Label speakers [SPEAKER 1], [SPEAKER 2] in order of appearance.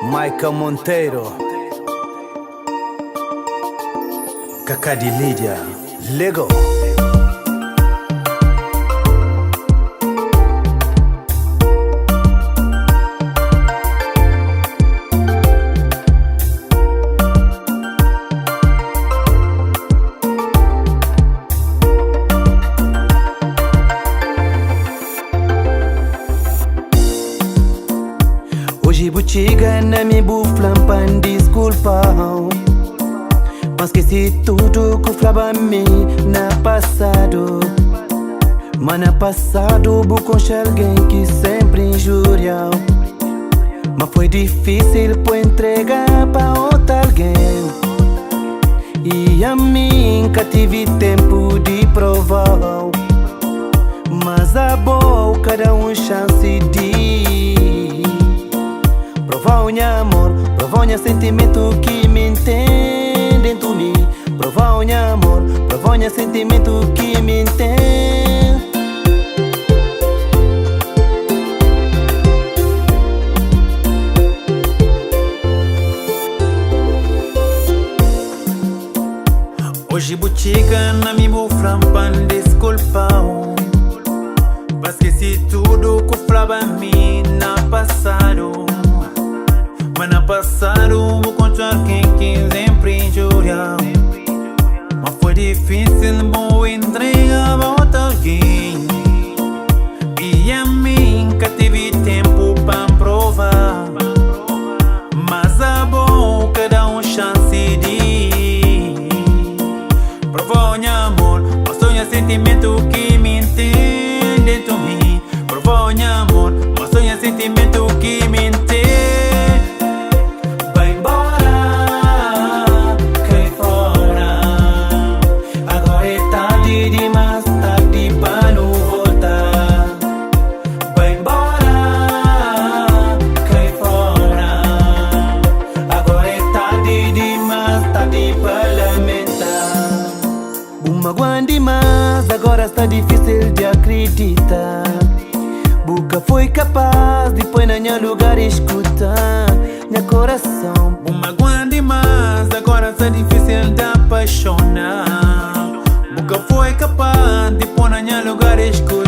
[SPEAKER 1] Maica Monteiro, Cacá de Lídia, Lego.
[SPEAKER 2] Hoje butiga na me buflam pan desculpa. Mas esqueci tudo que falava mim na passado. Mas na passado vou achar alguém que sempre injuriou. Mas foi difícil para entregar para outro alguém. E a mim nunca tive tempo de provar. Mas a boa cada chance de provar o meu amor, provar o meu sentimento que me entende dentro de mim. Provar o meu amor, provar o meu sentimento que me entende. Hoje butiga na me buframpan desculpa. Mas esqueci tudo que falava mim na passado. Mas na passado vou encontrar quem sempre injuriou. Mas foi difícil, vou entregar para outro alguém. E a mim nunca tive tempo para provar. Mas a boca dá chance de provar o meu amor, mostrar o meu sentimento que me entende dentro de mim. Provar o meu amor, mostrar o meu sentimento que me entende. Magoando demais, agora está difícil de acreditar. Boca foi capaz de pôr na minha lugar e escutar meu coração. Magoando demais, agora está difícil de apaixonar. Boca foi capaz de pôr na minha lugar e escutar.